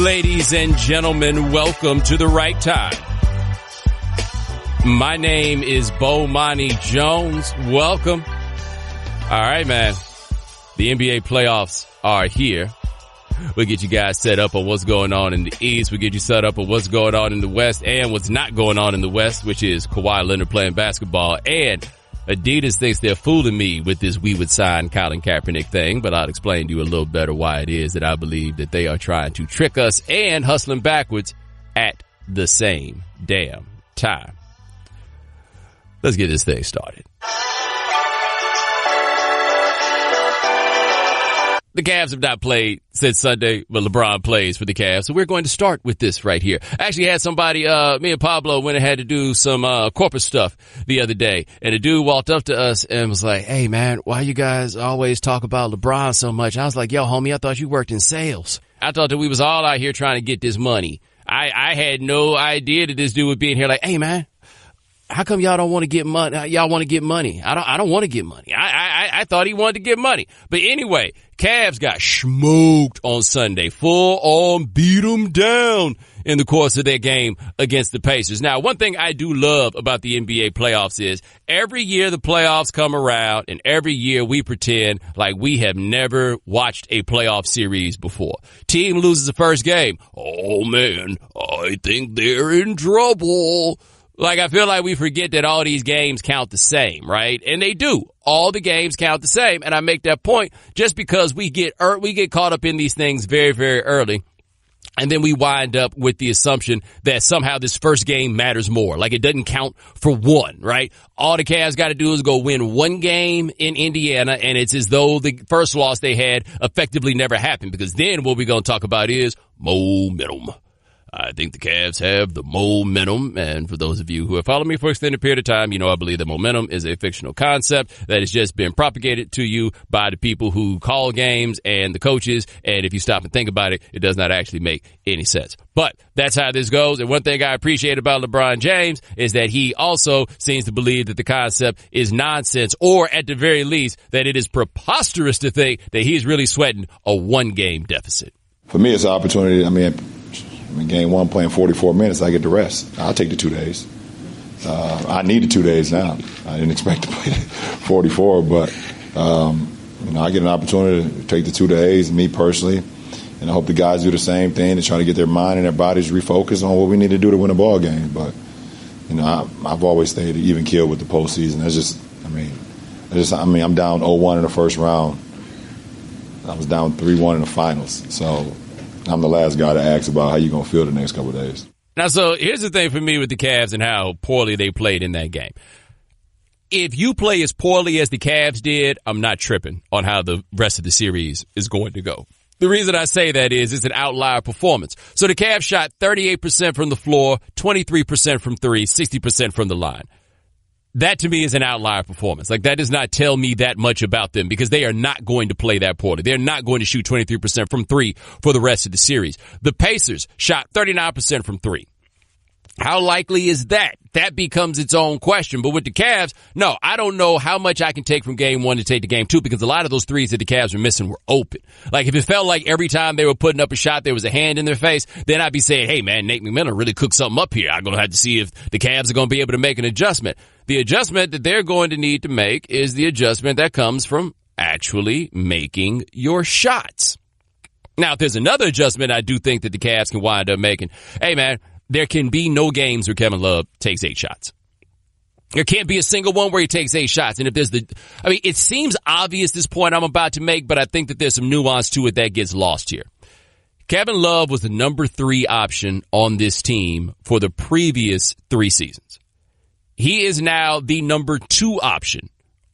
Ladies and gentlemen, welcome to the right time. My name is Bomani Jones. Welcome. All right, man. The NBA playoffs are here. We'll get you guys set up on what's going on in the East. We'll get you set up on what's going on in the West and what's not going on in the West, which is Kawhi Leonard playing basketball. And Adidas thinks they're fooling me with this we would sign Colin Kaepernick thing, but I'll explain to you a little better why it is that I believe that they are trying to trick us and hustling backwards at the same damn time. Let's get this thing started. The Cavs have not played since Sunday, but LeBron plays for the Cavs. So we're going to start with this right here. I actually had somebody, me and Pablo went and had to do some corporate stuff the other day. And a dude walked up to us and was like, hey, man, why you guys always talk about LeBron so much? And I was like, yo, homie, I thought you worked in sales. I thought that we was all out here trying to get this money. I had no idea that this dude would be in here like, hey, man, how come y'all don't want to get money? Y'all want to get money. I don't want to get money. I thought he wanted to get money. But anyway, Cavs got smoked on Sunday. Full on beat them down in the course of their game against the Pacers. Now, one thing I do love about the NBA playoffs is every year the playoffs come around and every year we pretend like we have never watched a playoff series before. Team loses the first game. Oh, man, I think they're in trouble. Like, I feel like we forget that all these games count the same, right? And they do. All the games count the same. And I make that point just because we get caught up in these things very, very early. And then we wind up with the assumption that somehow this first game matters more. Like, it doesn't count for one, right? All the Cavs got to do is go win one game in Indiana, and it's as though the first loss they had effectively never happened. Because then what we're going to talk about is momentum. I think the Cavs have the momentum, and for those of you who have followed me for an extended period of time, you know I believe that momentum is a fictional concept that has just been propagated to you by the people who call games and the coaches, and if you stop and think about it, it does not actually make any sense. But that's how this goes, and one thing I appreciate about LeBron James is that he also seems to believe that the concept is nonsense, or at the very least, that it is preposterous to think that he's really sweating a one-game deficit. For me, it's an opportunity. I mean, game one, playing 44 minutes, I get the rest. I'll take the 2 days. I need the 2 days now. I didn't expect to play 44, but I get an opportunity to take the 2 days, me personally, and I hope the guys do the same thing to try to get their mind and their bodies refocused on what we need to do to win a ball game. But I've always stayed even keel with the postseason. I'm down 0-1 in the first round. I was down 3-1 in the finals. So I'm the last guy to ask about how you're going to feel the next couple of days. Now, so here's the thing for me with the Cavs and how poorly they played in that game. If you play as poorly as the Cavs did, I'm not tripping on how the rest of the series is going to go. The reason I say that is it's an outlier performance. So the Cavs shot 38% from the floor, 23% from three, 60% from the line. That to me is an outlier performance. Like, that does not tell me that much about them because they are not going to play that poorly. They're not going to shoot 23% from three for the rest of the series. The Pacers shot 39% from three. How likely is that? That becomes its own question. But with the Cavs, no, I don't know how much I can take from game one to take to game two because a lot of those threes that the Cavs were missing were open. Like, if it felt like every time they were putting up a shot, there was a hand in their face, then I'd be saying, hey, man, Nate McMillan really cooked something up here. I'm going to have to see if the Cavs are going to be able to make an adjustment. The adjustment that they're going to need to make is the adjustment that comes from actually making your shots. Now, if there's another adjustment I do think that the Cavs can wind up making, hey, man, there can be no games where Kevin Love takes 8 shots. There can't be a single one where he takes 8 shots. And if there's it seems obvious this point I'm about to make, but I think that there's some nuance to it that gets lost here. Kevin Love was the number 3 option on this team for the previous 3 seasons. He is now the number 2 option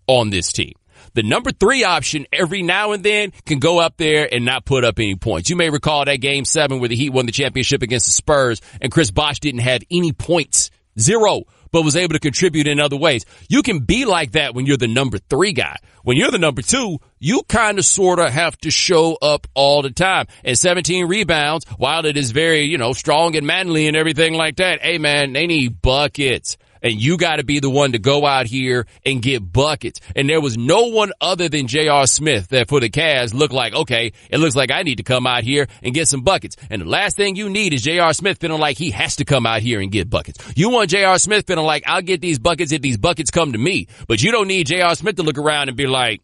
on this team. The number 3 option every now and then can go up there and not put up any points. You may recall that game 7 where the Heat won the championship against the Spurs and Chris Bosh didn't have any points, 0, but was able to contribute in other ways. You can be like that when you're the number 3 guy. When you're the number 2, you kind of sort of have to show up all the time. And 17 rebounds, while it is very, strong and manly and everything like that, hey man, they need buckets. and you got to be the one to go out here and get buckets. And there was no one other than J.R. Smith that for the Cavs looked like, okay, it looks like I need to come out here and get some buckets. And the last thing you need is J.R. Smith feeling like he has to come out here and get buckets. You want J.R. Smith feeling like, I'll get these buckets if these buckets come to me. But you don't need J.R. Smith to look around and be like,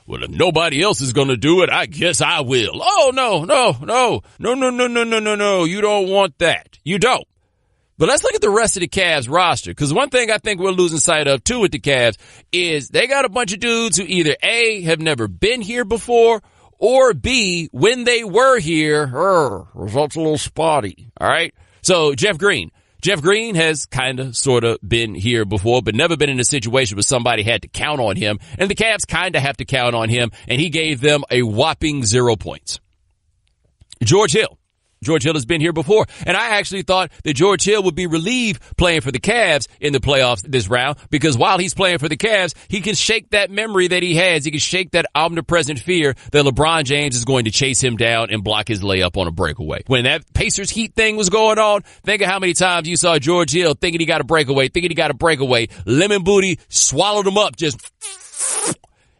well, if nobody else is going to do it, I guess I will. Oh, no. You don't want that. You don't. But let's look at the rest of the Cavs roster, because one thing I think we're losing sight of, too, with the Cavs is they got a bunch of dudes who either, A, have never been here before, or B, when they were here, results a little spotty. All right? So Jeff Green. Jeff Green has kind of, sort of been here before, but never been in a situation where somebody had to count on him. And the Cavs kind of have to count on him, and he gave them a whopping 0 points. George Hill. George Hill has been here before, and I actually thought that George Hill would be relieved playing for the Cavs in the playoffs this round, because while he's playing for the Cavs, he can shake that memory that he has. He can shake that omnipresent fear that LeBron James is going to chase him down and block his layup on a breakaway. When that Pacers Heat thing was going on, think of how many times you saw George Hill thinking he got a breakaway, lemon booty, swallowed him up, just...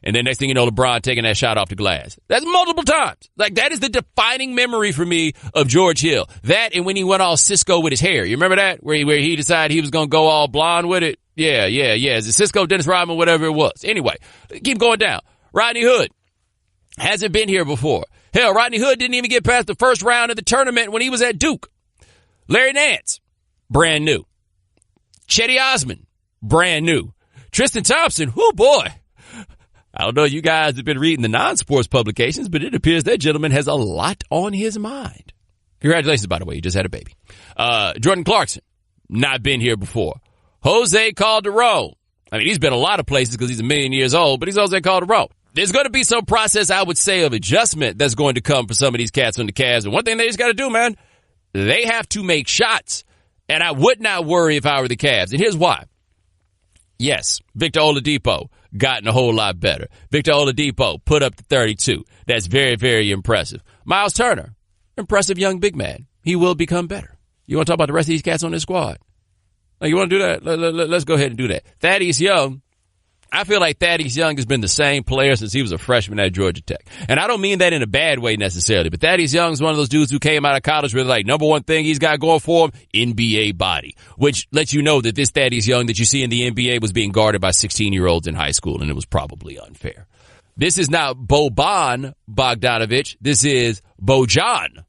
And then next thing you know, LeBron taking that shot off the glass. That's multiple times. Like, that is the defining memory for me of George Hill. That and when he went all Cisco with his hair. You remember that? Where he decided he was going to go all blonde with it? Yeah. Is it Cisco, Dennis Rodman, whatever it was? Anyway, keep going down. Rodney Hood hasn't been here before. Hell, Rodney Hood didn't even get past the first round of the tournament when he was at Duke. Larry Nance, brand new. Chetty Osman, brand new. Tristan Thompson, oh boy. I don't know, you guys have been reading the non-sports publications, but it appears that gentleman has a lot on his mind. Congratulations, by the way. You just had a baby. Jordan Clarkson, not been here before. Jose Calderon. I mean, he's been a lot of places because he's a million years old, but he's Jose Calderon. There's going to be some process, I would say, of adjustment that's going to come for some of these cats on the Cavs. And one thing they just got to do, man, they have to make shots. And I would not worry if I were the Cavs. And here's why. Yes, Victor Oladipo gotten a whole lot better. Victor Oladipo put up the 32. That's very, very impressive. Miles Turner, impressive young big man. He will become better. You want to talk about the rest of these cats on this squad? Like, you want to do that? Let's go ahead and do that. Thaddeus Young. I feel like Thaddeus Young has been the same player since he was a freshman at Georgia Tech. And I don't mean that in a bad way necessarily, but Thaddeus Young is one of those dudes who came out of college with, like, number one thing he's got going for him, NBA body, which lets you know that this Thaddeus Young that you see in the NBA was being guarded by 16-year-olds in high school, and it was probably unfair. This is not Boban Bogdanovic. This is Bojan.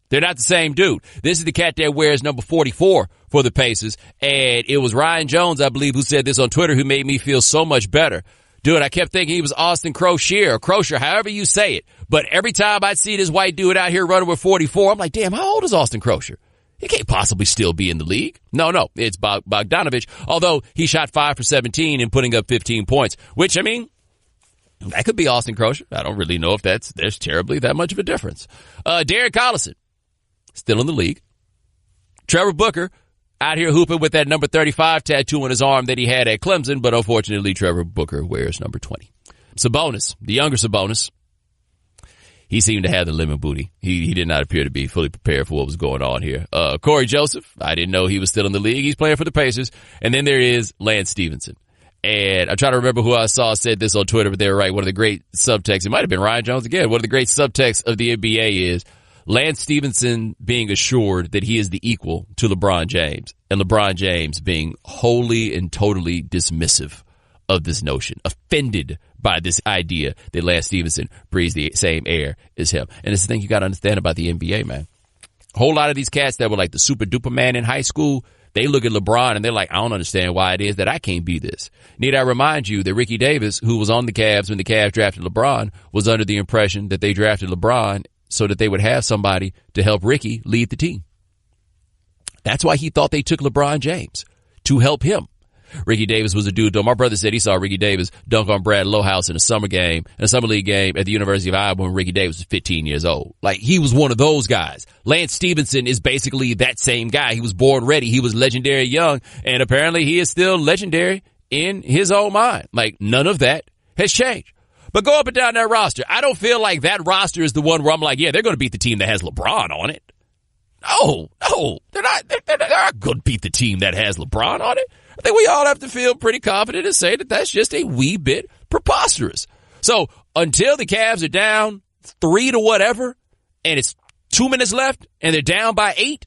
They're not the same dude. This is the cat that wears number 44 for the Pacers. And it was Ryan Jones, I believe, who said this on Twitter, who made me feel so much better. Dude, I kept thinking he was Austin Crocier or Crocier, however you say it. But every time I'd see this white dude out here running with 44, I'm like, damn, how old is Austin Crocier? He can't possibly still be in the league. No, it's Bogdanovic, although he shot 5 for 17 and putting up 15 points, which, I mean, that could be Austin Crocier. I don't really know if there's terribly that much of a difference. Derek Collison. Still in the league. Trevor Booker out here hooping with that number 35 tattoo on his arm that he had at Clemson, but unfortunately Trevor Booker wears number 20. Sabonis, the younger Sabonis, he seemed to have the lemon booty. He did not appear to be fully prepared for what was going on here. Corey Joseph, I didn't know he was still in the league. He's playing for the Pacers. And then there is Lance Stevenson. And I'm trying to remember who I saw said this on Twitter, but they were right. One of the great subtexts, it might have been Ryan Jones again, one of the great subtexts of the NBA is Lance Stevenson being assured that he is the equal to LeBron James, and LeBron James being wholly and totally dismissive of this notion, offended by this idea that Lance Stevenson breathes the same air as him. And it's the thing you got to understand about the NBA, man. A whole lot of these cats that were like the super duper man in high school, they look at LeBron and they're like, I don't understand why it is that I can't be this. Need I remind you that Ricky Davis, who was on the Cavs when the Cavs drafted LeBron, was under the impression that they drafted LeBron so that they would have somebody to help Ricky lead the team. That's why he thought they took LeBron James, to help him. Ricky Davis was a dude, though. My brother said he saw Ricky Davis dunk on Brad Lohaus in a summer league game at the University of Iowa when Ricky Davis was 15 years old. Like, he was one of those guys. Lance Stevenson is basically that same guy. He was born ready. He was legendary young, and apparently he is still legendary in his own mind. Like, none of that has changed. But go up and down that roster. I don't feel like that roster is the one where I'm like, yeah, they're going to beat the team that has LeBron on it. No, they're not. They're not going to beat the team that has LeBron on it. I think we all have to feel pretty confident and say that that's just a wee bit preposterous. So until the Cavs are down 3 to whatever, and it's 2 minutes left, and they're down by 8,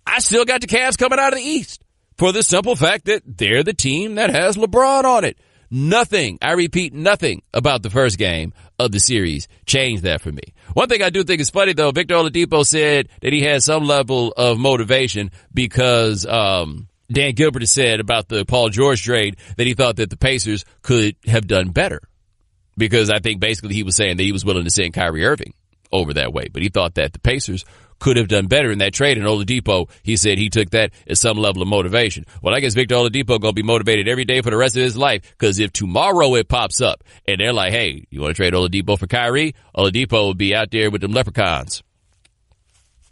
I still got the Cavs coming out of the East for the simple fact that they're the team that has LeBron on it. Nothing, I repeat, nothing about the first game of the series changed that for me. One thing I do think is funny, though, Victor Oladipo said that he had some level of motivation because Dan Gilbert has said about the Paul George trade that he thought that the Pacers could have done better. Because I think basically he was saying that he was willing to send Kyrie Irving over that way. But he thought that the Pacers could have done better in that trade. And Oladipo, he said he took that as some level of motivation. Well, I guess Victor Oladipo going to be motivated every day for the rest of his life. Because if tomorrow it pops up and they're like, hey, you want to trade Oladipo for Kyrie? Oladipo will be out there with them leprechauns.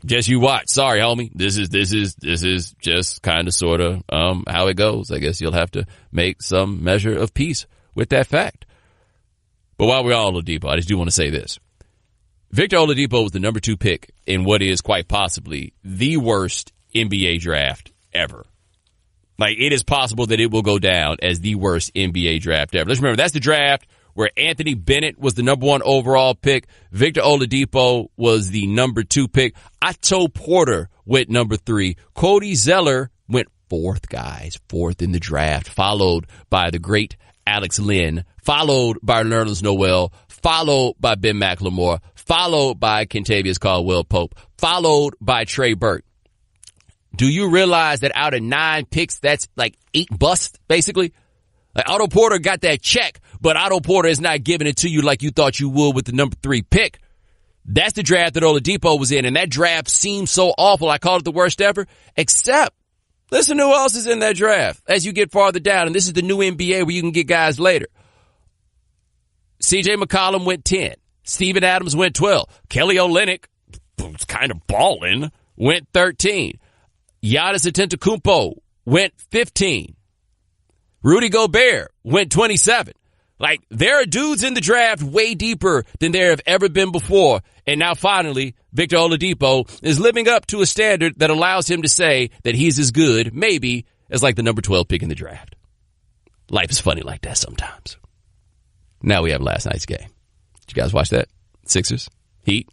Just you watch. Sorry, homie. This is just kind of sort of how it goes. I guess you'll have to make some measure of peace with that fact. But while we're on Oladipo, I just do want to say this. Victor Oladipo was the number 2 pick in what is quite possibly the worst NBA draft ever. Like, it is possible that it will go down as the worst NBA draft ever. Let's remember, that's the draft where Anthony Bennett was the number 1 overall pick. Victor Oladipo was the number 2 pick. Otto Porter went number 3. Cody Zeller went 4th, guys. 4th in the draft, followed by the great Alex Lynn, followed by Nerlens Noel, followed by Ben McLemore, followed by Kentavious Caldwell-Pope, followed by Trey Burke. Do you realize that out of 9 picks, that's like 8 busts, basically? Like, Otto Porter got that check, but Otto Porter is not giving it to you like you thought you would with the number 3 pick. That's the draft that Oladipo was in, and that draft seems so awful. I called it the worst ever, except listen to who else is in that draft as you get farther down, and this is the new NBA where you can get guys later. C.J. McCollum went 10. Steven Adams went 12. Kelly Olynyk, who's kind of balling, went 13. Giannis Antetokounmpo went 15. Rudy Gobert went 27. Like, there are dudes in the draft way deeper than there have ever been before. And now finally, Victor Oladipo is living up to a standard that allows him to say that he's as good, maybe, as like the number 12 pick in the draft. Life is funny like that sometimes. Now we have last night's game. Did you guys watch that? Sixers, Heat.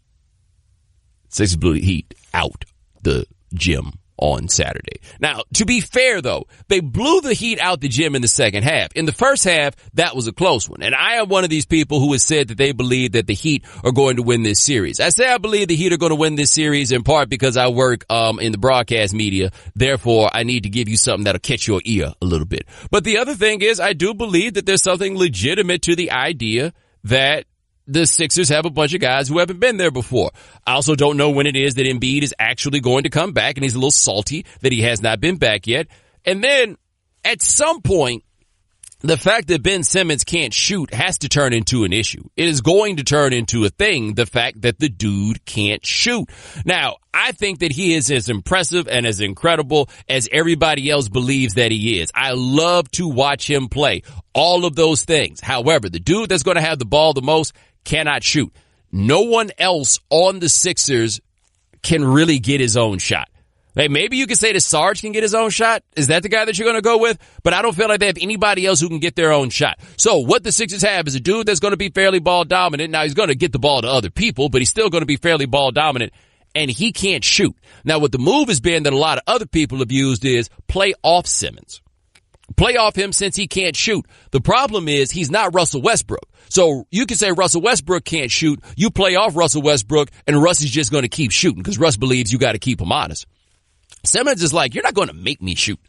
Sixers blew the Heat out the gym on Saturday. Now, to be fair, though, they blew the Heat out the gym in the second half. In the first half, that was a close one. And I am one of these people who has said that they believe that the Heat are going to win this series. I say I believe the Heat are going to win this series in part because I work in the broadcast media. Therefore, I need to give you something that'll catch your ear a little bit. But the other thing is, I do believe that there's something legitimate to the idea that the Sixers have a bunch of guys who haven't been there before. I also don't know when it is that Embiid is actually going to come back, and he's a little salty that he has not been back yet. And then, at some point, the fact that Ben Simmons can't shoot has to turn into an issue. It is going to turn into a thing, the fact that the dude can't shoot. Now, I think that he is as impressive and as incredible as everybody else believes that he is. I love to watch him play. All of those things. However, the dude that's going to have the ball the most cannot shoot. No one else on the Sixers can really get his own shot. Hey, maybe you could say that Sarge can get his own shot. Is that the guy that you're going to go with? But I don't feel like they have anybody else who can get their own shot. So what the Sixers have is a dude that's going to be fairly ball dominant. Now, he's going to get the ball to other people, but he's still going to be fairly ball dominant, and he can't shoot. Now, what the move has been that a lot of other people have used is play off Simmons. Play off him since he can't shoot. The problem is he's not Russell Westbrook. So you can say Russell Westbrook can't shoot. You play off Russell Westbrook, and Russ is just going to keep shooting because Russ believes you got to keep him honest. Simmons is like, you're not going to make me shoot.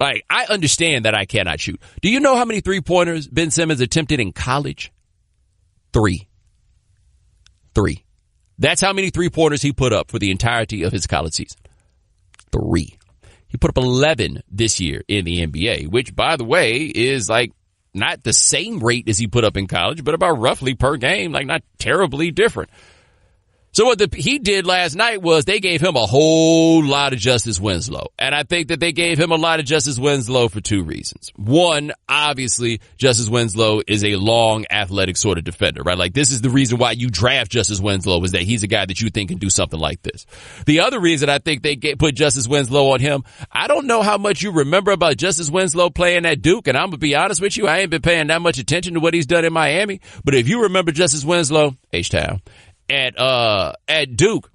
Like, I understand that I cannot shoot. Do you know how many three-pointers Ben Simmons attempted in college? 3. That's how many three-pointers he put up for the entirety of his college season. 3. He put up 11 this year in the NBA, which, by the way, is like not the same rate as he put up in college, but about roughly per game, like not terribly different. So what the Heat did last night was they gave him a whole lot of Justice Winslow. And I think that they gave him a lot of Justice Winslow for two reasons. One, obviously, Justice Winslow is a long, athletic sort of defender, right? Like, this is the reason why you draft Justice Winslow, is that he's a guy that you think can do something like this. The other reason I think they put Justice Winslow on him, I don't know how much you remember about Justice Winslow playing at Duke, and I'm going to be honest with you, I ain't been paying that much attention to what he's done in Miami. But if you remember Justice Winslow, H-Town, at Duke,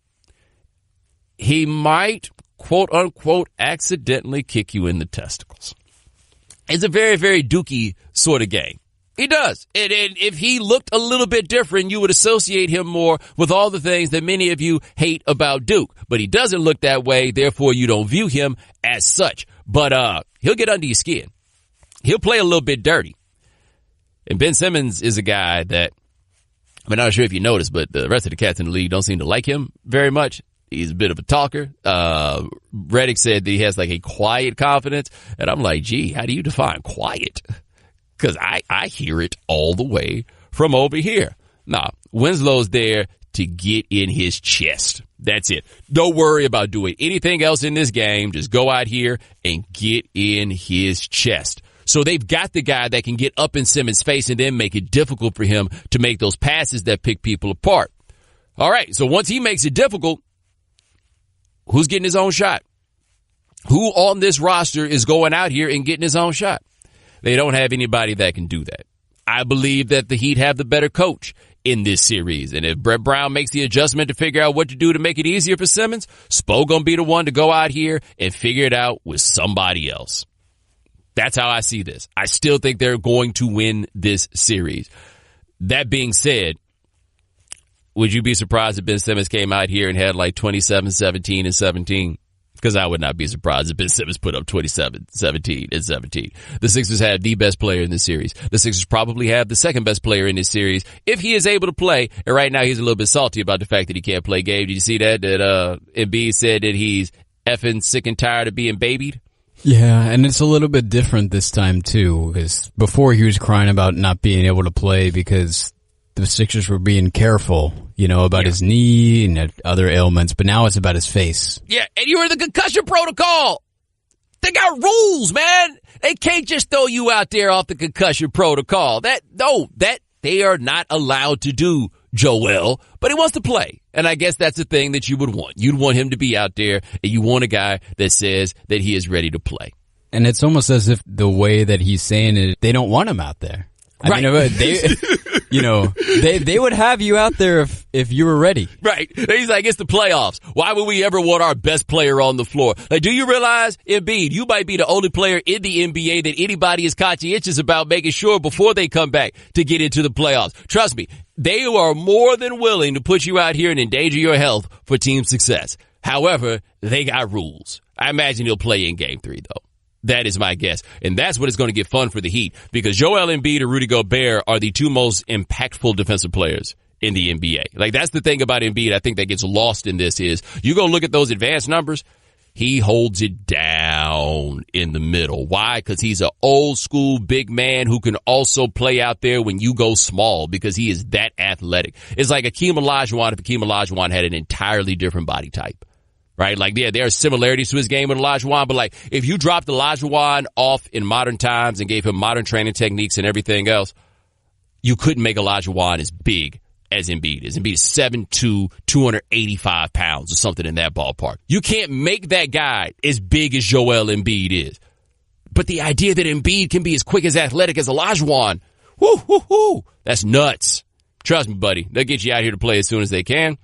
he might, quote unquote, accidentally kick you in the testicles. It's a very, very Dookie sort of game. He does. And if he looked a little bit different, you would associate him more with all the things that many of you hate about Duke. But he doesn't look that way, therefore you don't view him as such. But he'll get under your skin. He'll play a little bit dirty. And Ben Simmons is a guy that, I'm not sure if you noticed, but the rest of the cats in the league don't seem to like him very much. He's a bit of a talker. Redick said that he has like a quiet confidence. And I'm like, gee, how do you define quiet? Because I hear it all the way from over here. Nah, Winslow's there to get in his chest. That's it. Don't worry about doing anything else in this game. Just go out here and get in his chest. So they've got the guy that can get up in Simmons' face and then make it difficult for him to make those passes that pick people apart. All right, so once he makes it difficult, who's getting his own shot? Who on this roster is going out here and getting his own shot? They don't have anybody that can do that. I believe that the Heat have the better coach in this series. And if Brett Brown makes the adjustment to figure out what to do to make it easier for Simmons, Spo gonna be the one to go out here and figure it out with somebody else. That's how I see this. I still think they're going to win this series. That being said, would you be surprised if Ben Simmons came out here and had like 27, 17, and 17? Because I would not be surprised if Ben Simmons put up 27, 17, and 17. The Sixers have the best player in this series. The Sixers probably have the second best player in this series if he is able to play. And right now he's a little bit salty about the fact that he can't play. Gabe, did you see that? That Embiid said that he's effing sick and tired of being babied? Yeah, and it's a little bit different this time too, because before he was crying about not being able to play because the Sixers were being careful, about his knee and other ailments, but now it's about his face. Yeah, and you're in the concussion protocol. They got rules, man. They can't just throw you out there off the concussion protocol. That they are not allowed to do, Joel, but he wants to play. And I guess that's the thing that you would want. You'd want him to be out there, and you want a guy that says that he is ready to play. And it's almost as if the way that he's saying it, they don't want him out there. I mean, they would have you out there if you were ready. Right. He's like, it's the playoffs. Why would we ever want our best player on the floor? Like, do you realize, Embiid, you might be the only player in the NBA that anybody is conscientious about making sure before they come back to get into the playoffs. Trust me, they are more than willing to put you out here and endanger your health for team success. However, they got rules. I imagine he'll play in Game 3, though. That is my guess. And that's what is going to get fun for the Heat, because Joel Embiid and Rudy Gobert are the two most impactful defensive players in the NBA. Like, that's the thing about Embiid I think that gets lost in this is you go look at those advanced numbers, he holds it down in the middle. Why? Because he's an old school big man who can also play out there when you go small because he is that athletic. It's like Akeem Olajuwon if Akeem Olajuwon had an entirely different body type. Right? Like, yeah, there are similarities to his game with Olajuwon, but like, if you dropped Olajuwon off in modern times and gave him modern training techniques and everything else, you couldn't make Olajuwon as big as Embiid is. Embiid is 7'2", 285 pounds or something in that ballpark. You can't make that guy as big as Joel Embiid is. But the idea that Embiid can be as quick as athletic as Olajuwon, that's nuts. Trust me, buddy. They'll get you out here to play as soon as they can.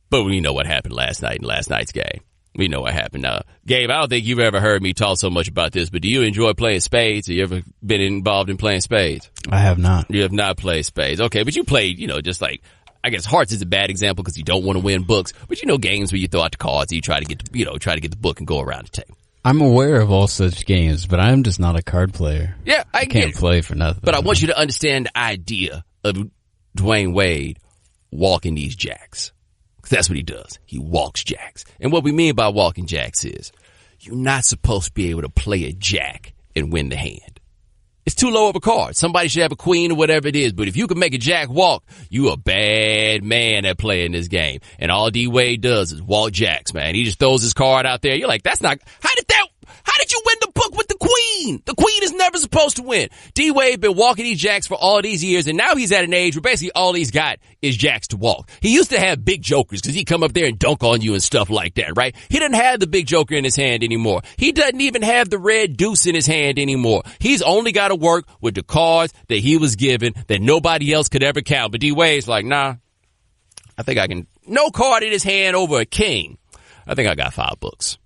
But we know what happened last night in last night's game. We know what happened. Gabe, I don't think you've ever heard me talk so much about this, but do you enjoy playing spades? Have you ever been involved in playing spades? I have not. You have not played spades. Okay, but you played, just like, I guess hearts is a bad example because you don't want to win books, but games where you throw out the cards and you try to get the book and go around the table. I'm aware of all such games, but I'm just not a card player. Yeah, I can't play for nothing. But I want you to understand the idea of Dwyane Wade walking these jacks. That's what he does. He walks jacks. And what we mean by walking jacks is you're not supposed to be able to play a jack and win the hand. It's too low of a card. Somebody should have a queen or whatever it is. But if you can make a jack walk, you a bad man at playing this game. And all D Wade does is walk jacks, man. He just throws his card out there. You're like, how did you win the book with the queen? The queen is never supposed to win. D Wade been walking these jacks for all these years, and now he's at an age where basically all he's got is jacks to walk. He used to have big jokers because he'd come up there and dunk on you and stuff like that, right? He doesn't have the big joker in his hand anymore. He doesn't even have the red deuce in his hand anymore. He's only got to work with the cards that he was given that nobody else could ever count. But D Wade's like, nah, I think I can. No card in his hand over a king. I think I got 5 books.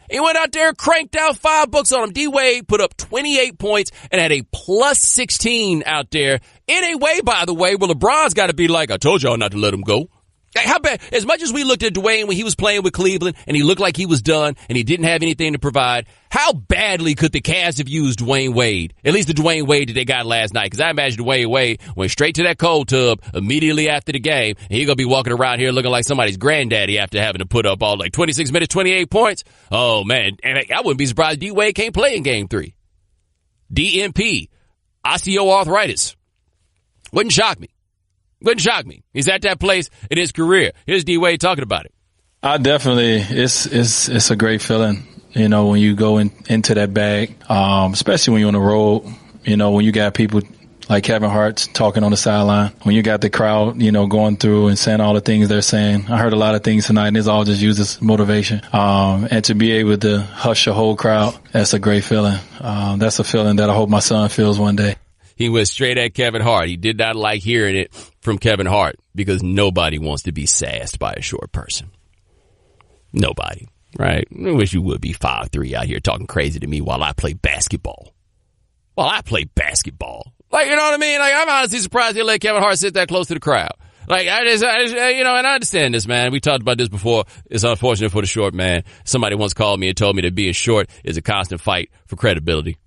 He went out there, cranked out 5 books on him. D-Wade put up 28 points and had a plus 16 out there. In a way, by the way, where LeBron's got to be like, I told y'all not to let him go. Like, how bad? As much as we looked at Dwyane when he was playing with Cleveland and he looked like he was done and he didn't have anything to provide, how badly could the Cavs have used Dwyane Wade? At least the Dwyane Wade that they got last night. Because I imagine Dwyane Wade went straight to that cold tub immediately after the game, and he's going to be walking around here looking like somebody's granddaddy after having to put up all like 26 minutes, 28 points. Oh, man. And I wouldn't be surprised if D-Wade can't play in Game 3. DNP, osteoarthritis. Wouldn't shock me. Wouldn't shock me. He's at that place in his career. Here's D-Wade talking about it. I definitely, it's a great feeling, you know, when you go into that bag, especially when you're on the road, you know, when you got people like Kevin Hart talking on the sideline, when you got the crowd, you know, going through and saying all the things they're saying. I heard a lot of things tonight, and it's all just used as motivation. And to be able to hush a whole crowd, that's a great feeling. That's a feeling that I hope my son feels one day. He went straight at Kevin Hart. He did not like hearing it from Kevin Hart because nobody wants to be sassed by a short person. Nobody, right? I wish you would be 5'3" out here talking crazy to me while I play basketball. Like, you know what I mean? Like, I'm honestly surprised they let Kevin Hart sit that close to the crowd. Like, I just, you know, and I understand this, man. We talked about this before. It's unfortunate for the short man. Somebody once called me and told me that being short is a constant fight for credibility.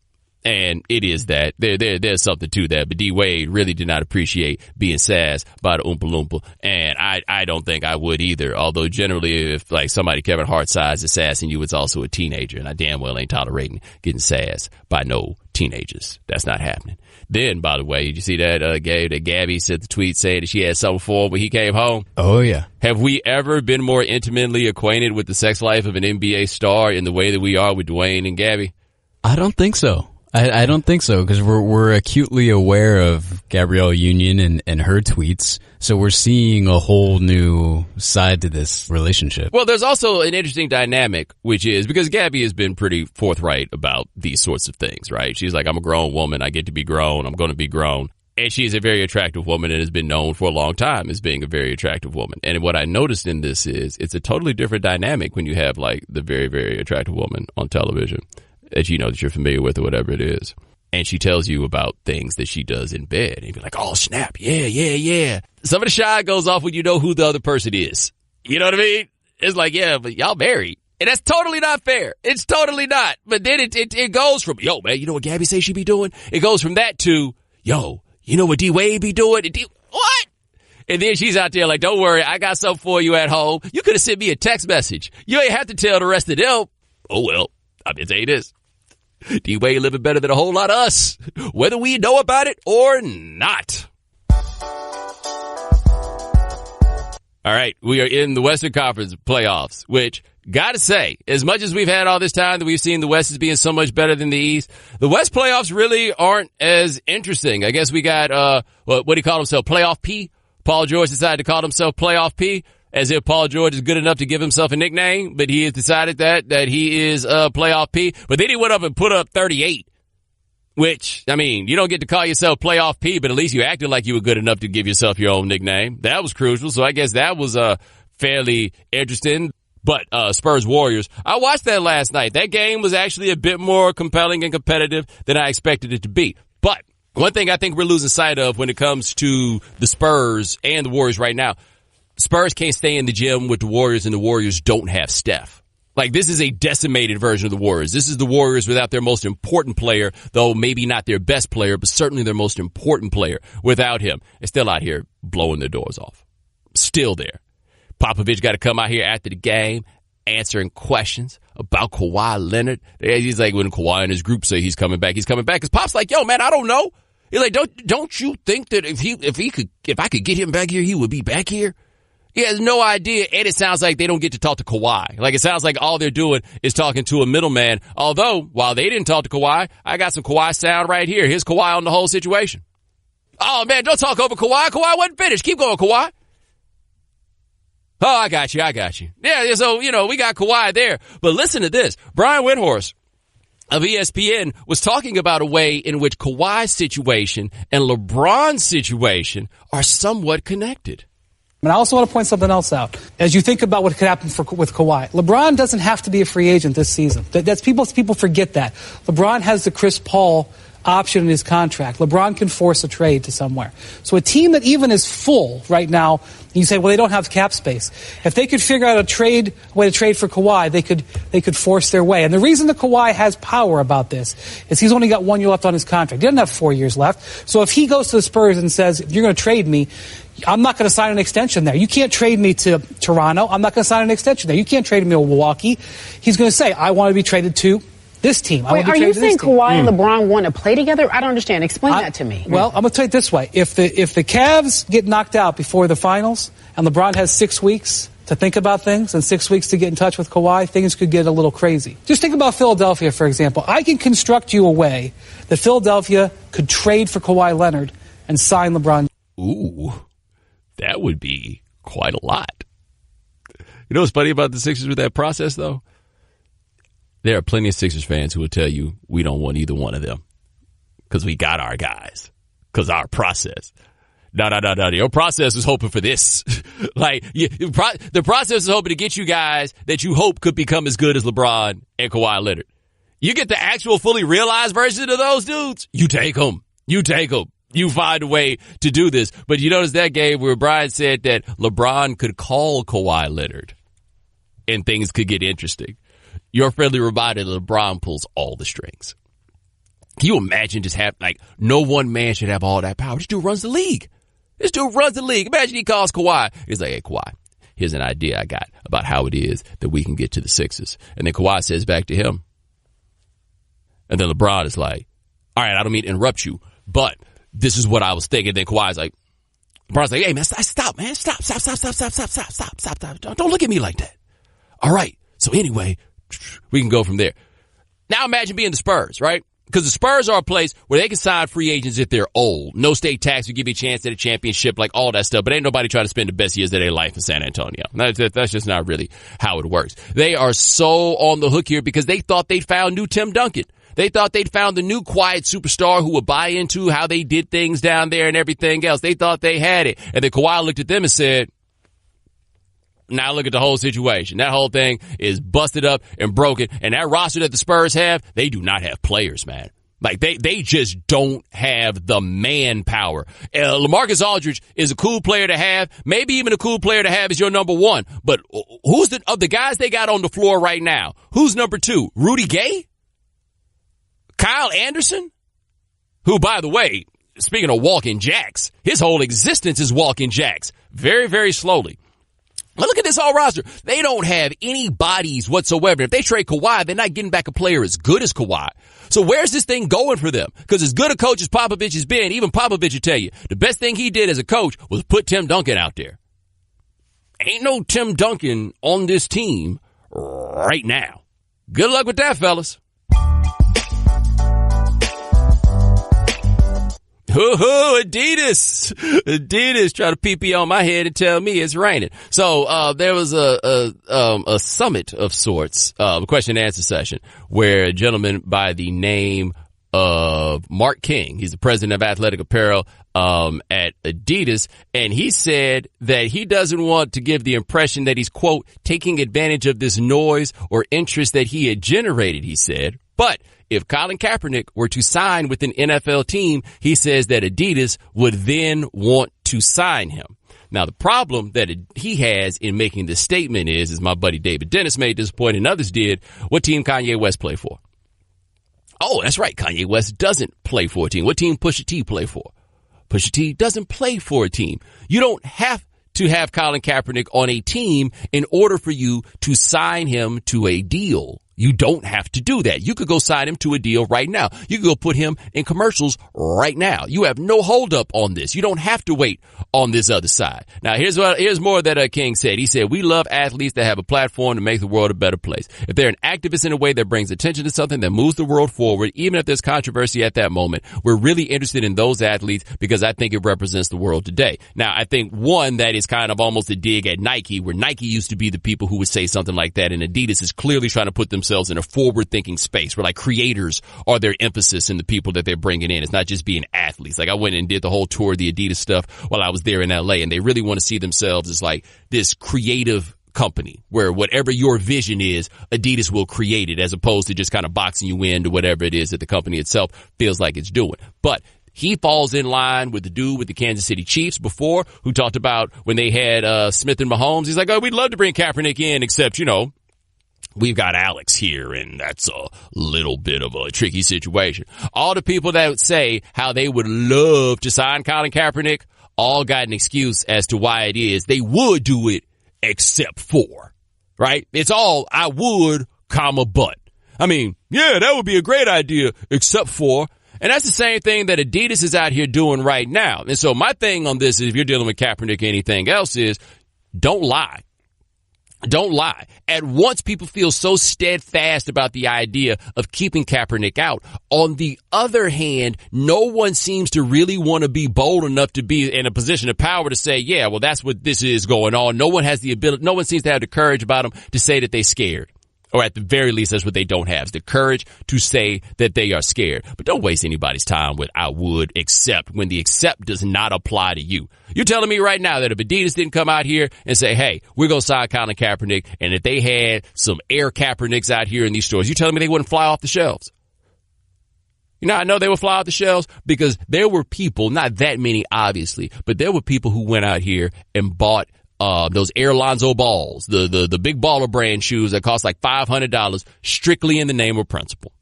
And it is that. There's something to that. But D-Wade really did not appreciate being sassed by the Oompa Loompa. And I don't think I would either. Although generally, if like somebody Kevin Hart size is sassing you, it's also a teenager. And I damn well ain't tolerating getting sassed by no teenagers. That's not happening. Then, by the way, did you see that Gabby sent the tweet saying that she had something for him when he came home? Oh, yeah. Have we ever been more intimately acquainted with the sex life of an NBA star in the way that we are with Dwyane and Gabby? I don't think so. I don't think so, because we're acutely aware of Gabrielle Union and her tweets, so we're seeing a whole new side to this relationship. Well, there's also an interesting dynamic, which is because Gabby has been pretty forthright about these sorts of things, right? She's like, I'm a grown woman, I get to be grown, I'm going to be grown. And she's a very attractive woman and has been known for a long time as being a very attractive woman. And what I noticed in this is it's a totally different dynamic when you have like the very, very attractive woman on television that you know that you're familiar with or whatever it is. And she tells you about things that she does in bed. And you're like, oh, snap. Yeah. Some of the shy goes off when you know who the other person is. You know what I mean? It's like, yeah, but y'all married. And that's totally not fair. It's totally not. But then it goes from, yo, man, you know what Gabby says she be doing? It goes from that to, yo, you know what D-Wade be doing? What? And then she's out there like, don't worry, I got something for you at home. You could have sent me a text message. You ain't have to tell the rest of them. Oh, well, I'm just saying this. D-Wade living better than a whole lot of us, whether we know about it or not. All right, we are in the Western Conference playoffs, which, gotta say, as much as we've had all this time that we've seen the West as being so much better than the East, the West playoffs really aren't as interesting. I guess we got, what do you call himself, Playoff P? Paul George decided to call himself Playoff P, as if Paul George is good enough to give himself a nickname, but he has decided that he is Playoff P. But then he went up and put up 38, which, I mean, you don't get to call yourself Playoff P, but at least you acted like you were good enough to give yourself your own nickname. That was crucial, so I guess that was fairly interesting. But Spurs Warriors, I watched that last night. That game was actually a bit more compelling and competitive than I expected it to be. But one thing I think we're losing sight of when it comes to the Spurs and the Warriors right now, Spurs can't stay in the gym with the Warriors, and the Warriors don't have Steph. Like, this is a decimated version of the Warriors. This is the Warriors without their most important player, though maybe not their best player, but certainly their most important player. Without him, they're still out here blowing their doors off. Still there. Popovich got to come out here after the game answering questions about Kawhi Leonard. He's like, when Kawhi and his group say he's coming back, he's coming back. His pop's like, yo, man, I don't know. He's like, don't you think that if I could get him back here, he would be back here? He has no idea, and it sounds like they don't get to talk to Kawhi. Like, it sounds like all they're doing is talking to a middleman. Although, while they didn't talk to Kawhi, I got some Kawhi sound right here. Here's Kawhi on the whole situation. Oh, man, don't talk over Kawhi. Kawhi wasn't finished. Keep going, Kawhi. Oh, I got you. Yeah, so, we got Kawhi there. But listen to this. Brian Windhorst of ESPN was talking about a way in which Kawhi's situation and LeBron's situation are somewhat connected. And I also want to point something else out. As you think about what could happen with Kawhi, LeBron doesn't have to be a free agent this season. That's people forget that. LeBron has the Chris Paul option in his contract. LeBron can force a trade to somewhere. So a team that even is full right now, you say, well, they don't have cap space. If they could figure out a way to trade for Kawhi, they could force their way. And the reason that Kawhi has power about this is he's only got 1 year left on his contract. He doesn't have 4 years left. So if he goes to the Spurs and says, if you're going to trade me, I'm not going to sign an extension there. You can't trade me to Toronto. I'm not going to sign an extension there. You can't trade me to Milwaukee. He's going to say, I want to be traded to this team. Wait, are you saying Kawhi and LeBron want to play together? I don't understand. Explain that to me. Well, I'm going to tell you this way. If the Cavs get knocked out before the finals and LeBron has 6 weeks to think about things and 6 weeks to get in touch with Kawhi, things could get a little crazy. Just think about Philadelphia, for example. I can construct you a way that Philadelphia could trade for Kawhi Leonard and sign LeBron. Ooh, that would be quite a lot. You know what's funny about the Sixers with that process, though? There are plenty of Sixers fans who will tell you we don't want either one of them because we got our guys, because our process. No. Your process is hoping for this. The process is hoping to get you guys that you hope could become as good as LeBron and Kawhi Leonard. You get the actual fully realized version of those dudes, you take them. You find a way to do this. But you notice that game where Brian said that LeBron could call Kawhi Leonard and things could get interesting. Your friendly reminder that LeBron pulls all the strings. Can you imagine just no one man should have all that power? This dude runs the league. Imagine he calls Kawhi. He's like, hey, Kawhi, here's an idea I got about how it is that we can get to the Sixers. And then Kawhi says back to him. And then LeBron is like, all right, I don't mean to interrupt you, but this is what I was thinking. Then Kawhi's like, LeBron's like, hey, man, stop, man. Stop. Don't look at me like that. All right. So anyway, we can go from there. Now imagine being the Spurs, right? Because the Spurs are a place where they can sign free agents if they're old. No state tax will give you a chance at a championship, like all that stuff. But ain't nobody trying to spend the best years of their life in San Antonio. That's just not really how it works. They are so on the hook here because they thought they'd found new Tim Duncan. They thought they'd found the new quiet superstar who would buy into how they did things down there and everything else. They thought they had it. And then Kawhi looked at them and said, now look at the whole situation. That whole thing is busted up and broken. And that roster that the Spurs have, they do not have players, man. Like, they just don't have the manpower. LaMarcus Aldridge is a cool player to have. Maybe even a cool player to have is your number one. But who's of the guys they got on the floor right now? Who's number two? Rudy Gay? Kyle Anderson? Who, by the way, speaking of walking jacks, his whole existence is walking jacks. Very, very slowly. But look at this whole roster. They don't have any bodies whatsoever. If they trade Kawhi, they're not getting back a player as good as Kawhi. So where's this thing going for them? Because as good a coach as Popovich has been, even Popovich will tell you, the best thing he did as a coach was put Tim Duncan out there. Ain't no Tim Duncan on this team right now. Good luck with that, fellas. Adidas try to pee on my head and tell me it's raining. So there was a summit of sorts, a question and answer session where a gentleman by the name of Mark King, he's the president of athletic apparel at Adidas, and he said that he doesn't want to give the impression that he's, quote, taking advantage of this noise or interest that he had generated, he said. But if Colin Kaepernick were to sign with an NFL team, he says that Adidas would then want to sign him. Now, the problem that he has in making this statement is, as my buddy David Dennis made this point and others did, what team Kanye West play for? Oh, that's right. Kanye West doesn't play for a team. What team Pusha T play for? Pusha T doesn't play for a team. You don't have to have Colin Kaepernick on a team in order for you to sign him to a deal. You don't have to do that. You could go sign him to a deal right now. You could go put him in commercials right now. You have no hold up on this. You don't have to wait on this other side. Now, here's more that King said. He said, we love athletes that have a platform to make the world a better place. If they're an activist in a way that brings attention to something that moves the world forward, even if there's controversy at that moment, we're really interested in those athletes because I think it represents the world today. Now, I think one that is kind of almost a dig at Nike, where Nike used to be the people who would say something like that, and Adidas is clearly trying to put themselves in a forward-thinking space where like creators are their emphasis in the people that they're bringing in. It's not just being athletes. Like I went and did the whole tour of the Adidas stuff while I was there in LA, and they really want to see themselves as like this creative company where whatever your vision is, Adidas will create it, as opposed to just kind of boxing you into whatever it is that the company itself feels like it's doing. But he falls in line with the dude with the Kansas City Chiefs before, who talked about when they had Smith and Mahomes. He's like, oh, we'd love to bring Kaepernick in, except, you know, we've got Alex here, and that's a little bit of a tricky situation. All the people that would say how they would love to sign Colin Kaepernick all got an excuse as to why it is they would do it, except for, right? It's all I would, comma, but. I mean, yeah, that would be a great idea, except for. And that's the same thing that Adidas is out here doing right now. And so my thing on this is, if you're dealing with Kaepernick or anything else, is don't lie. Don't lie. At once people feel so steadfast about the idea of keeping Kaepernick out. On the other hand, no one seems to really want to be bold enough to be in a position of power to say, yeah, well, that's what this is going on. No one has the ability. No one seems to have the courage about them to say that they're scared. Or at the very least, that's what they don't have, is the courage to say that they are scared. But don't waste anybody's time with I would, except when the except does not apply to you. You're telling me right now that if Adidas didn't come out here and say, hey, we're going to sign Colin Kaepernick, and if they had some Air Kaepernicks out here in these stores, you're telling me they wouldn't fly off the shelves? You know, I know they would fly off the shelves because there were people, not that many obviously, but there were people who went out here and bought those Air Lonzo balls, the big baller brand shoes that cost like $500 strictly in the name of principle.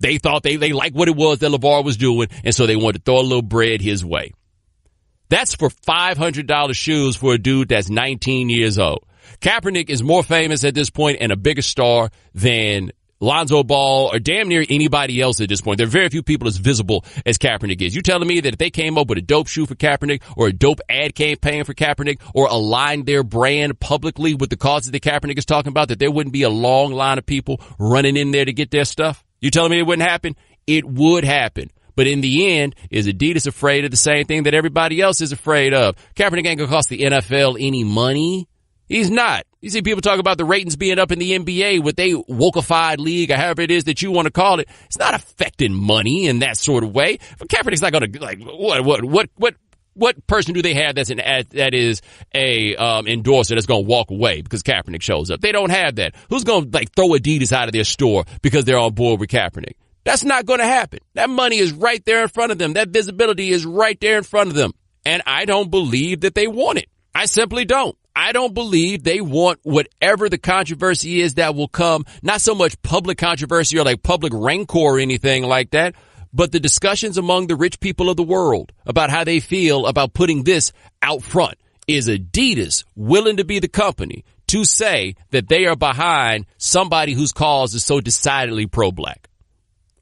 They thought they liked what it was that LeVar was doing, and so they wanted to throw a little bread his way. That's for $500 shoes for a dude that's 19 years old. Kaepernick is more famous at this point and a bigger star than Lonzo Ball or damn near anybody else at this point. There are very few people as visible as Kaepernick is. You telling me that if they came up with a dope shoe for Kaepernick or a dope ad campaign for Kaepernick or aligned their brand publicly with the causes that Kaepernick is talking about, that there wouldn't be a long line of people running in there to get their stuff? You telling me it wouldn't happen? It would happen. But in the end, is Adidas afraid of the same thing that everybody else is afraid of? Kaepernick ain't gonna cost the NFL any money. He's not. You see people talk about the ratings being up in the NBA with a wokeified league or however it is that you want to call it. It's not affecting money in that sort of way. But Kaepernick's not going to, like, what person do they have that is a endorser that's going to walk away because Kaepernick shows up? They don't have that. Who's going to, like, throw Adidas out of their store because they're on board with Kaepernick? That's not going to happen. That money is right there in front of them. That visibility is right there in front of them. And I don't believe that they want it. I simply don't. I don't believe they want whatever the controversy is that will come, not so much public controversy or like public rancor or anything like that, but the discussions among the rich people of the world about how they feel about putting this out front. Is Adidas willing to be the company to say that they are behind somebody whose cause is so decidedly pro-black?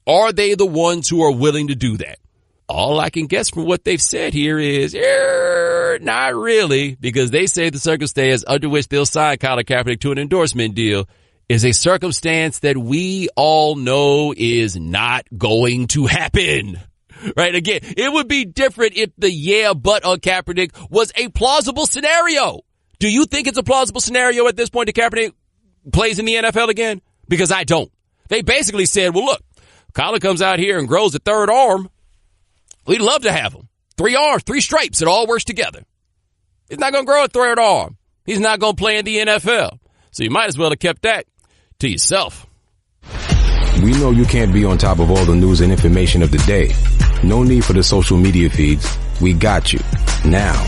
Are they the ones who are willing to do that? All I can guess from what they've said here is, not really, because they say the circumstance under which they'll sign Colin Kaepernick to an endorsement deal is a circumstance that we all know is not going to happen. Right? Again, it would be different if the yeah, but on Kaepernick was a plausible scenario. Do you think it's a plausible scenario at this point that Kaepernick plays in the NFL again? Because I don't. They basically said, well, look, Colin comes out here and grows a third arm. We'd love to have him. 3 arms, 3 stripes. It all works together. He's not going to grow a third arm. He's not going to play in the NFL. So you might as well have kept that to yourself. We know you can't be on top of all the news and information of the day. No need for the social media feeds. We got you. Now,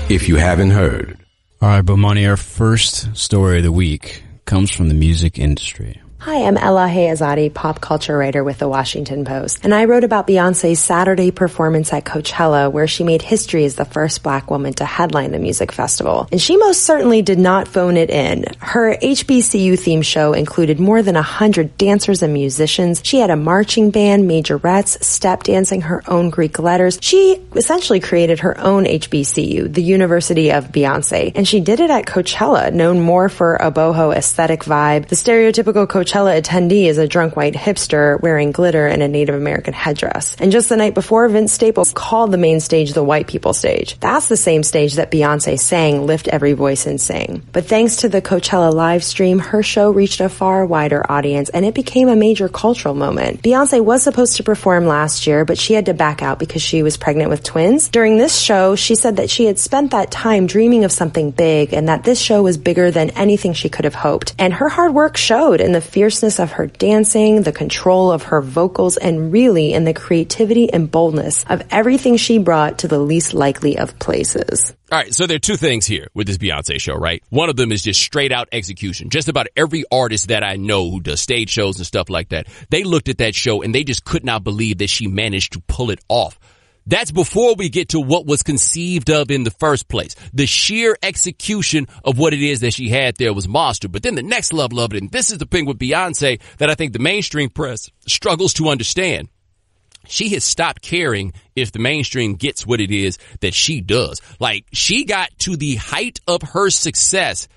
if you haven't heard. All right, Bomani, our first story of the week comes from the music industry. Hi, I'm Ella Hayazadi, pop culture writer with The Washington Post, and I wrote about Beyonce's Saturday performance at Coachella, where she made history as the first black woman to headline the music festival. And she most certainly did not phone it in. Her HBCU-themed show included more than 100 dancers and musicians. She had a marching band, majorettes, step dancing, her own Greek letters. She essentially created her own HBCU, the University of Beyonce, and she did it at Coachella, known more for a boho aesthetic vibe. The stereotypical Coachella attendee is a drunk white hipster wearing glitter and a Native American headdress. And just the night before, Vince Staples called the main stage the white people stage. That's the same stage that Beyonce sang Lift Every Voice and Sing. But thanks to the Coachella live stream, her show reached a far wider audience and it became a major cultural moment. Beyonce was supposed to perform last year, but she had to back out because she was pregnant with twins. During this show, she said that she had spent that time dreaming of something big and that this show was bigger than anything she could have hoped. And her hard work showed in the fierceness of her dancing, the control of her vocals, and really in the creativity and boldness of everything she brought to the least likely of places. All right, so there are two things here with this Beyonce show, right? One of them is just straight out execution. Just about every artist that I know who does stage shows and stuff like that, they looked at that show and they just could not believe that she managed to pull it off. That's before we get to what was conceived of in the first place. The sheer execution of what it is that she had there was monster. But then the next level of it, and this is the thing with Beyonce that I think the mainstream press struggles to understand. She has stopped caring if the mainstream gets what it is that she does. Like, she got to the height of her success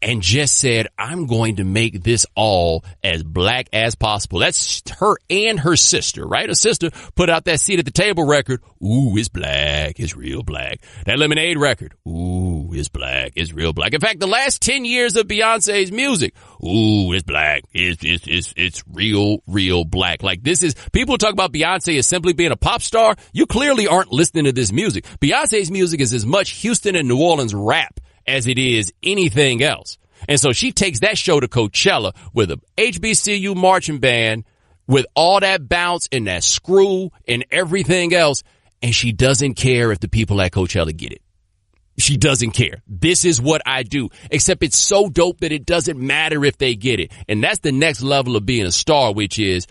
and just said, I'm going to make this all as black as possible. That's her and her sister, right? Her sister put out that Seat at the Table record. Ooh, it's black. It's real black. That Lemonade record. Ooh, it's black. It's real black. In fact, the last 10 years of Beyonce's music. Ooh, it's black. It's real black. Like, this is, people talk about Beyonce as simply being a pop star. You clearly aren't listening to this music. Beyonce's music is as much Houston and New Orleans rap as it is anything else. And so she takes that show to Coachella with a HBCU marching band with all that bounce and that screw and everything else. And she doesn't care if the people at Coachella get it. She doesn't care. This is what I do, except it's so dope that it doesn't matter if they get it. And that's the next level of being a star, which is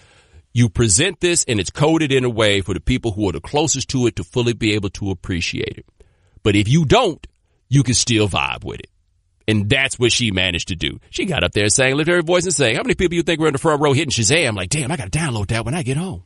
you present this and it's coded in a way for the people who are the closest to it to fully be able to appreciate it. But if you don't, you can still vibe with it. And that's what she managed to do. She got up there and sang, lift every voice and sang. How many people you think were in the front row hitting Shazam? Like, damn, I got to download that when I get home.